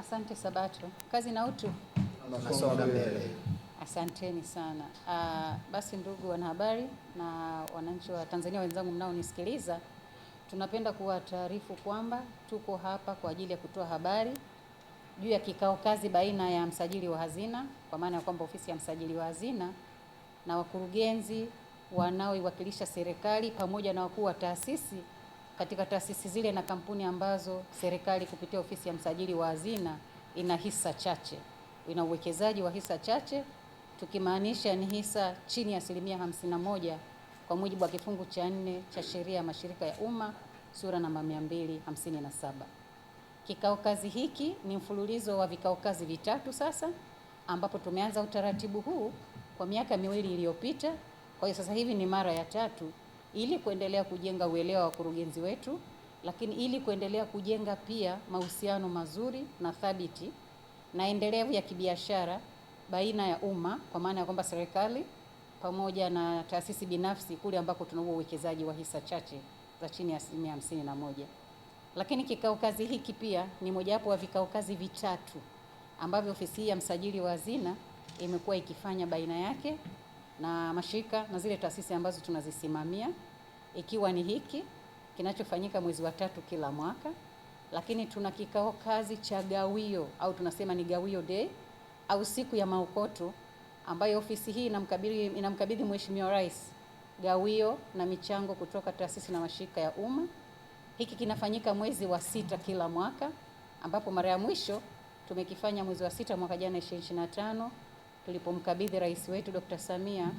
Asante Sabato. Kazi na utu. Tunasonga mbele. Asanteni sana. Basi ndugu wanahabari na wananchi wa Tanzania wenzangu mnaonisikiliza, tunapenda kuwataarifu kwamba tuko hapa kwa ajili ya kutoa habari juu ya kikao kazi baina ya msajili wa hazina, kwa maana ya kwamba ofisi ya msajili wa hazina na wakurugenzi wanaoiwakilisha serikali pamoja na wakuu wa taasisi katika taasisi zile na kampuni ambazo serikali kupitia ofisi ya msajili wa hazina ina hisa chache, ina uwekezaji wa hisa chache, tukimaanisha ni hisa chini ya 51% kwa mujibu wa kifungu cha 4 cha sheria ya mashirika ya umma sura namba 257. Kikao kazi hiki ni mfululizo wa vikao kazi vitatu sasa, ambapo tumeanza utaratibu huu kwa miaka 2 iliyopita. Kwa hiyo sasa hivi ni mara ya 3 ili kuendelea kujenga uelewa wa wakurugenzi wetu, lakini ili kuendelea kujenga pia mahusiano mazuri na thabiti na endelevu ya kibiashara baina ya umma, kwa maana ya kwamba serikali pamoja na taasisi binafsi kule ambako tuna uwekezaji wa hisa chache za chini ya 51%. Lakini kikao kazi hiki pia ni mojawapo wa vikao kazi vitatu ambavyo ofisi ya msajili wa hazina imekuwa ikifanya baina yake na mashirika na zile taasisi ambazo tunazisimamia, ikiwa ni hiki kinachofanyika mwezi wa 3 kila mwaka. Lakini tuna kikao kazi cha gawio au tunasema ni gawio day au siku ya maokoto, ambayo ofisi hii inamkabidhi Mheshimiwa Rais gawio na michango kutoka taasisi na mashirika ya umma. Hiki kinafanyika mwezi wa 6 kila mwaka, ambapo mara ya mwisho tumekifanya mwezi wa 6 mwaka jana 2025 tulipomkabidhi rais wetu Dr. Samia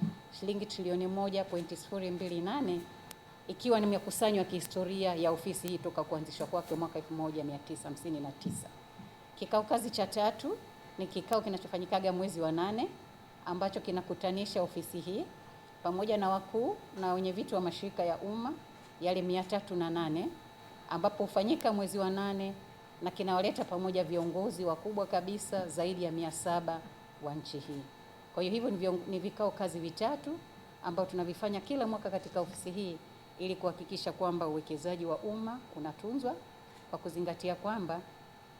shilingi trilioni 1.028, ikiwa ni makusanyo ya kihistoria ya ofisi hii toka kuanzishwa kwake mwaka 1959. Kikao kazi cha 3 ni kikao kinachofanyikaga mwezi wa 8, ambacho kinakutanisha ofisi hii pamoja na wakuu na wenye viti wa mashirika ya umma yale 308, ambapo hufanyika mwezi wa 8 na kinawaleta pamoja viongozi wakubwa kabisa zaidi ya 700 wa nchi hii. Kwa hiyo hivyo ni vikao kazi vitatu ambao tunavifanya kila mwaka katika ofisi hii ili kuhakikisha kwamba uwekezaji wa umma unatunzwa kwa kuzingatia kwamba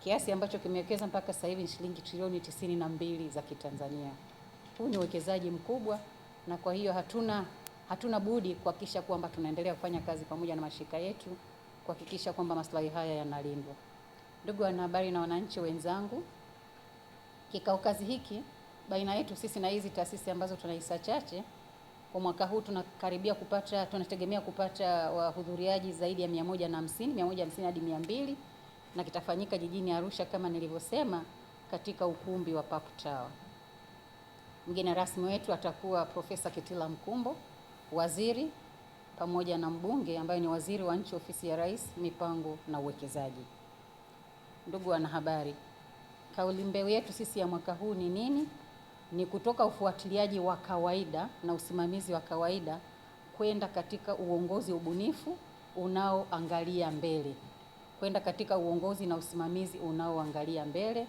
kiasi ambacho kimewekeza mpaka sasa hivi ni shilingi trilioni 92 za Kitanzania. Huu ni uwekezaji mkubwa, na kwa hiyo hatuna budi kuhakikisha kwamba tunaendelea kufanya kazi pamoja na mashirika yetu kuhakikisha kwamba maslahi haya yanalindwa. Ndugu wanahabari na wananchi wenzangu, kikao kazi hiki baina yetu sisi na hizi taasisi ambazo tuna hisa chache, kwa mwaka huu tunategemea kupata wahudhuriaji zaidi ya 150 hadi 200, na kitafanyika jijini Arusha kama nilivyosema katika ukumbi wa Papu Tower. Mgeni rasmi wetu atakuwa Profesa Kitila Mkumbo, waziri pamoja na mbunge ambaye ni waziri wa nchi ofisi ya Rais, mipango na uwekezaji. Ndugu wanahabari, kauli mbiu yetu sisi ya mwaka huu ni nini? Ni kutoka ufuatiliaji wa kawaida na usimamizi wa kawaida kwenda katika uongozi ubunifu unaoangalia mbele, kwenda katika uongozi na usimamizi unaoangalia mbele.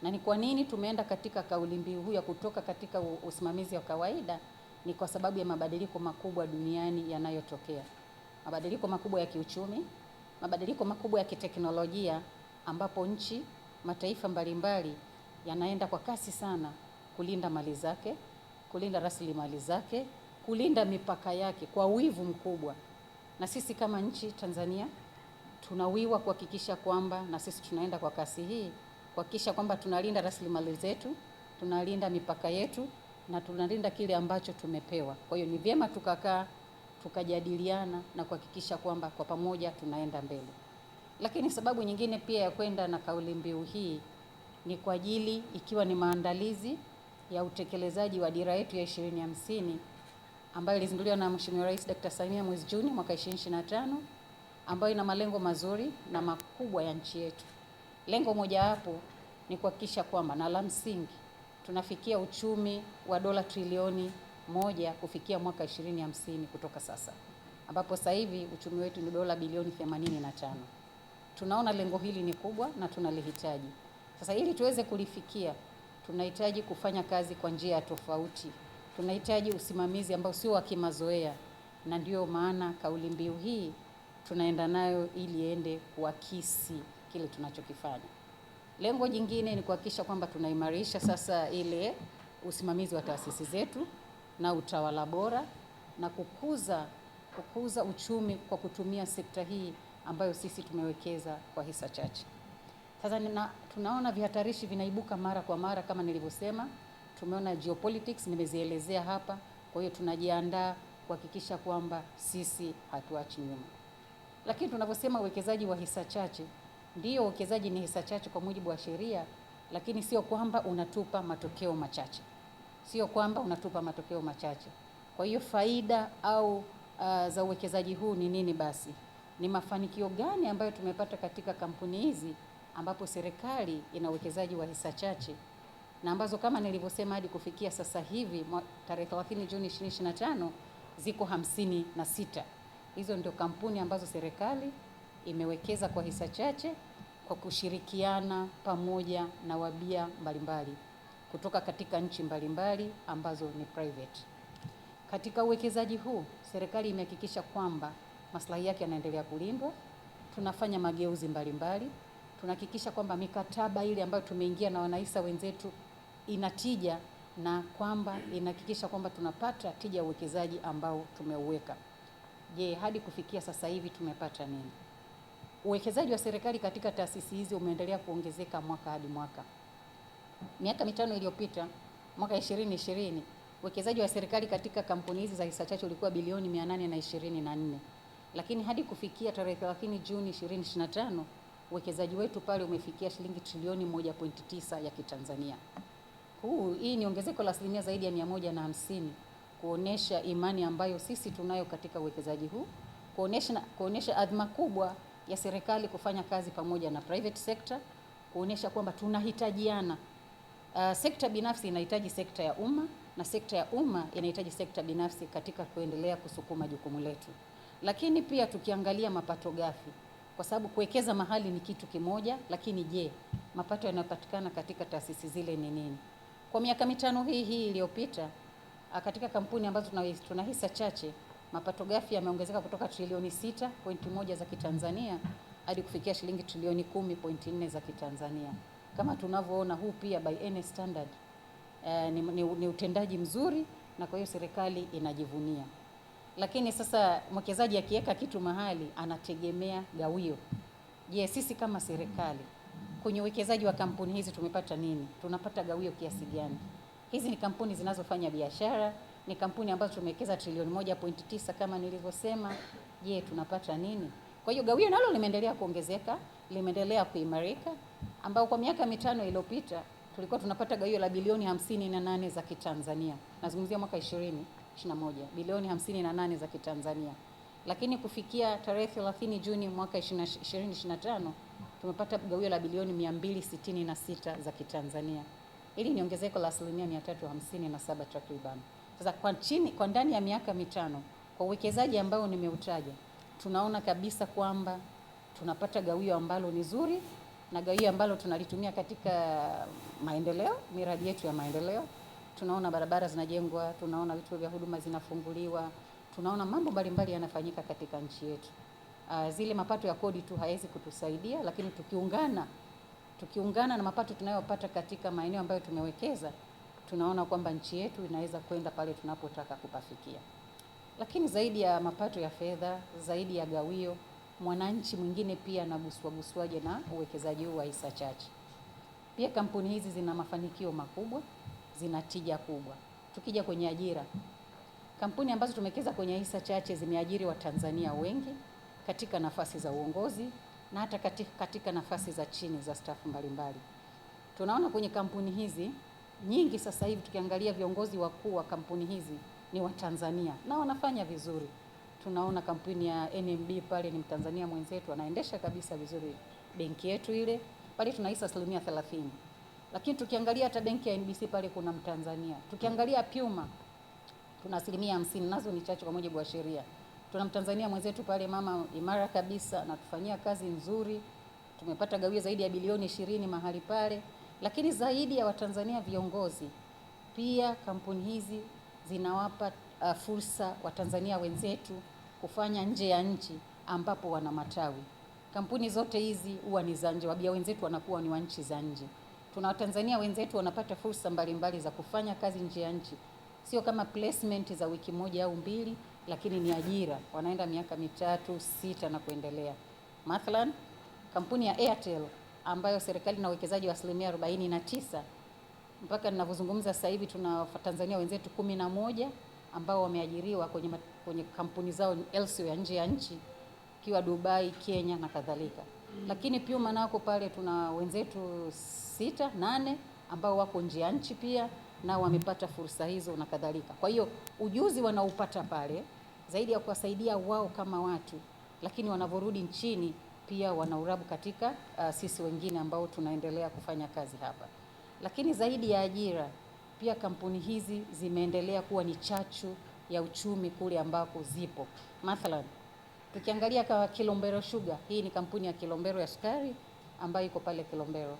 Na ni kwa nini tumeenda katika kauli mbiu hii ya kutoka katika usimamizi wa kawaida? Ni kwa sababu ya mabadiliko makubwa duniani yanayotokea, mabadiliko makubwa ya kiuchumi, mabadiliko makubwa ya kiteknolojia, ambapo mataifa mbalimbali yanaenda kwa kasi sana kulinda mali zake, kulinda rasilimali zake, kulinda mipaka yake kwa wivu mkubwa. Na sisi kama nchi Tanzania tunawiwa kuhakikisha kwamba na sisi tunaenda kwa kasi hii kuhakikisha kwamba tunalinda rasilimali zetu, tunalinda mipaka yetu na tunalinda kile ambacho tumepewa. Kwa hiyo ni vyema tukakaa tukajadiliana na kuhakikisha kwamba kwa pamoja tunaenda mbele. Lakini sababu nyingine pia ya kwenda na kauli mbiu hii ni kwa ajili ikiwa ni maandalizi ya utekelezaji wa dira yetu ya 2050 ambayo ilizinduliwa na Mheshimiwa Rais Dr. Samia mwezi Juni mwaka 2025, ambayo ina malengo mazuri na makubwa ya nchi yetu. Lengo moja hapo ni kuhakikisha kwamba na la msingi tunafikia uchumi wa dola trilioni 1 kufikia mwaka 2050 kutoka sasa, ambapo sasa hivi uchumi wetu ni dola bilioni 85. Tunaona lengo hili ni kubwa na tunalihitaji. Sasa ili tuweze kulifikia, tunahitaji kufanya kazi kwa njia tofauti. Tunahitaji usimamizi ambao sio wa kimazoea, na ndio maana kauli mbiu hii tunaenda nayo ili iende kuakisi kile tunachokifanya. Lengo jingine ni kuhakikisha kwamba tunaimarisha sasa ile usimamizi wa taasisi zetu na utawala bora na kukuza uchumi kwa kutumia sekta hii ambayo sisi tumewekeza kwa hisa chache. Sasa tunaona vihatarishi vinaibuka mara kwa mara kama nilivyosema. Tumeona geopolitics nimezielezea hapa, kwa hiyo tunajiandaa kuhakikisha kwamba sisi hatuachi nyuma. Lakini tunavyosema uwekezaji wa hisa chache, ndio uwekezaji ni hisa chache kwa mujibu wa sheria, lakini sio kwamba unatupa matokeo machache. Sio kwamba unatupa matokeo machache. Kwa hiyo faida au za uwekezaji huu ni nini basi? Ni mafanikio gani ambayo tumepata katika kampuni hizi ambapo serikali ina uwekezaji wa hisa chache na ambazo kama nilivyosema hadi kufikia sasa hivi tarehe 30 Juni 2025 ziko 56. Hizo ndio kampuni ambazo serikali imewekeza kwa hisa chache kwa kushirikiana pamoja na wabia mbalimbali kutoka katika nchi mbalimbali ambazo ni private. Katika uwekezaji huu serikali imehakikisha kwamba maslahi yake yanaendelea kulindwa. Tunafanya mageuzi mbalimbali, tunahakikisha kwamba mikataba ile ambayo tumeingia na wanahisa wenzetu inatija na kwamba inahakikisha kwamba tunapata tija ya uwekezaji ambao tumeuweka. Je, hadi kufikia sasa hivi tumepata nini? Uwekezaji wa serikali katika taasisi hizi umeendelea kuongezeka mwaka hadi mwaka. Miaka 5 iliyopita, mwaka 2020, uwekezaji wa serikali katika kampuni hizi za hisa chache ulikuwa bilioni 824. Lakini hadi kufikia tarehe 30 Juni 2025, uwekezaji wetu pale umefikia shilingi trilioni 1.9 ya Kitanzania. Hii ni ongezeko la asilimia zaidi ya 150, kuonesha imani ambayo sisi tunayo katika uwekezaji huu, kuonesha adhma kubwa ya serikali kufanya kazi pamoja na private sector, kuonesha kwamba tunahitajiana. Sekta binafsi inahitaji sekta ya umma na sekta ya umma inahitaji sekta binafsi katika kuendelea kusukuma jukumu letu. Lakini pia tukiangalia mapato ghafi, kwa sababu kuwekeza mahali ni kitu kimoja, lakini je, mapato yanayopatikana katika taasisi zile ni nini? Kwa miaka 5 hii iliyopita, katika kampuni ambazo tuna hisa chache, mapato ghafi yameongezeka kutoka trilioni 6.1 za Kitanzania hadi kufikia shilingi trilioni 10.4 za Kitanzania. Kama tunavyoona, huu pia by any standard ni utendaji mzuri, na kwa hiyo serikali inajivunia. Lakini sasa mwekezaji akiweka kitu mahali anategemea gawio. Je, sisi kama serikali kwenye uwekezaji wa kampuni hizi tumepata nini? Tunapata gawio kiasi gani? Hizi ni kampuni zinazofanya biashara, ni kampuni ambazo tumewekeza trilioni 1.9 kama nilivyosema. Je, tunapata nini? Kwa hiyo gawio nalo limeendelea kuongezeka, limeendelea kuimarika, ambao kwa miaka 5 iliyopita tulikuwa tunapata gawio la bilioni 58 za Kitanzania. Nazungumzia mwaka 2021, bilioni 58 za Kitanzania. Lakini kufikia tarehe 30 Juni mwaka 2025 tumepata gawio la bilioni 266 za Kitanzania. Hili ni ongezeko la asilimia 357 takriban. Sasa kwa ndani ya miaka 5 kwa uwekezaji ambao nimeutaja, tunaona kabisa kwamba tunapata gawio ambalo ni zuri na gawio ambalo tunalitumia katika maendeleo, miradi yetu ya maendeleo. Tunaona barabara zinajengwa, tunaona vituo vya huduma zinafunguliwa, tunaona mambo mbalimbali yanafanyika katika nchi yetu. Zile mapato ya kodi tu hayawezi kutusaidia, lakini tukiungana na mapato tunayopata katika maeneo ambayo tumewekeza, tunaona kwamba nchi yetu inaweza kwenda pale tunapotaka kupafikia. Lakini zaidi ya mapato ya fedha, zaidi ya gawio, mwananchi mwingine pia anaguswaje na uwekezaji huu wa hisa chache. Pia kampuni hizi zina mafanikio makubwa, zina tija kubwa. Tukija kwenye ajira, kampuni ambazo tumewekeza kwenye hisa chache zimeajiri Watanzania wengi katika nafasi za uongozi na hata katika nafasi za chini za staff mbalimbali. Tunaona kwenye kampuni hizi nyingi sasa hivi tukiangalia viongozi wakuu wa kampuni hizi ni Watanzania na wanafanya vizuri. Tunaona kampuni ya NMB pale ni Mtanzania mwenzetu, anaendesha kabisa vizuri benki yetu ile. Pale tuna hisa 30%. Lakini tukiangalia hata benki ya NBC pale kuna Mtanzania. Tukiangalia Puma tuna 50%, nazo ni chache kwa mujibu wa sheria. Tuna Mtanzania mwenzetu pale, mama imara kabisa, anatufanyia kazi nzuri. Tumepata gawio zaidi ya bilioni 20 mahali pale. Lakini zaidi ya Watanzania viongozi, pia kampuni hizi zinawapa fursa Watanzania wenzetu kufanya nje ya nchi ambapo wana matawi. kampuni zote hizi huwa ni za nje, wabia wenzetu wanakuwa ni wa nchi za nje. Tuna Watanzania wenzetu wanapata fursa mbalimbali za kufanya kazi nje ya nchi, sio kama placement za wiki moja au mbili, lakini ni ajira, wanaenda miaka 3, 6 na kuendelea. Mathalan, kampuni ya Airtel ambayo serikali na uwekezaji wa 49%, mpaka ninavyozungumza sasa hivi tuna Watanzania wenzetu 11 ambao wameajiriwa kwenye kampuni zao elsewhere, nje ya nchi, kiwa Dubai, Kenya na kadhalika. Lakini pia manako pale tuna wenzetu 6, 8 ambao wako nje ya nchi pia na wamepata fursa hizo na kadhalika. Kwa hiyo ujuzi wanaupata pale zaidi ya kuwasaidia wao kama watu, lakini wanavyorudi nchini pia wanaurabu katika sisi wengine ambao tunaendelea kufanya kazi hapa. Lakini zaidi ya ajira, pia kampuni hizi zimeendelea kuwa ni chachu ya uchumi kule ambako zipo. Mathalan, tukiangalia kwa Kilombero Sugar, hii ni kampuni ya Kilombero ya sukari ambayo iko pale Kilombero.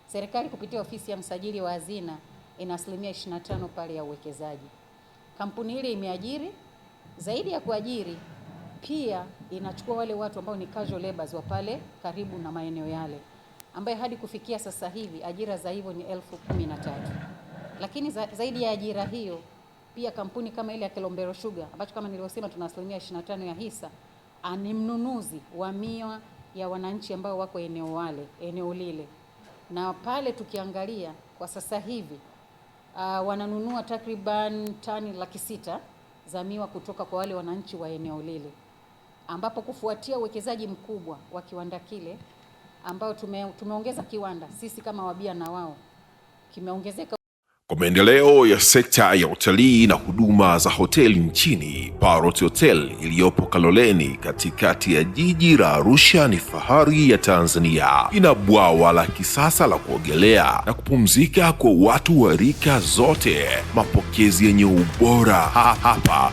Serikali kupitia ofisi ya msajili wa hazina ina 25% pale ya uwekezaji. Kampuni ile imeajiri, zaidi ya kuajiri pia inachukua wale watu ambao ni casual laborers wa pale karibu na maeneo yale, ambaye hadi kufikia sasa hivi ajira za hivyo ni 13,000. Lakini zaidi ya ajira hiyo pia kampuni kama ile ya Kilombero Sugar ambacho kama nilivyosema tuna 25% ya hisa, ni mnunuzi wa miwa ya wananchi ambao wako eneo lile. Na pale tukiangalia kwa sasa hivi wananunua takriban tani 600,000 za miwa kutoka kwa wale wananchi wa eneo lile, ambapo kufuatia uwekezaji mkubwa wa kiwanda kile ambao tumeongeza kiwanda sisi kama wabia na wao kimeongezeka. Kwa maendeleo ya sekta ya utalii na huduma za hoteli nchini, Parrot Hotel iliyopo Kaloleni katikati ya jiji la Arusha ni fahari ya Tanzania. Ina bwawa la kisasa la kuogelea na kupumzika kwa watu wa rika zote, mapokezi yenye ubora. Hapa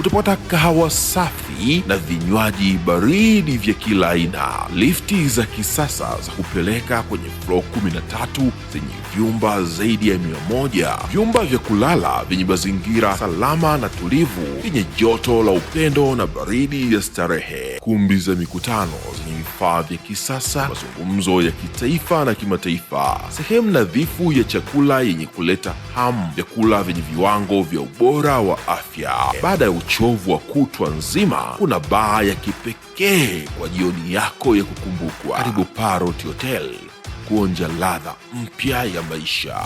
utapata kahawa safi na vinywaji baridi vya kila aina, lifti za kisasa za kupeleka kwenye floor 13 zenye vyumba zaidi ya 100, vyumba vya kulala vyenye mazingira salama na tulivu, vyenye joto la upendo na baridi ya starehe, kumbi za mikutano zenye vifaa vya kisasa, mazungumzo ya kitaifa na kimataifa, sehemu nadhifu ya chakula yenye kuleta hamu, vyakula vyenye viwango vya ubora wa afya. Baada ya uchovu wa kutwa nzima, kuna baa ya kipekee kwa jioni yako ya kukumbukwa. Karibu Parrot Hotel kuonja ladha mpya ya maisha.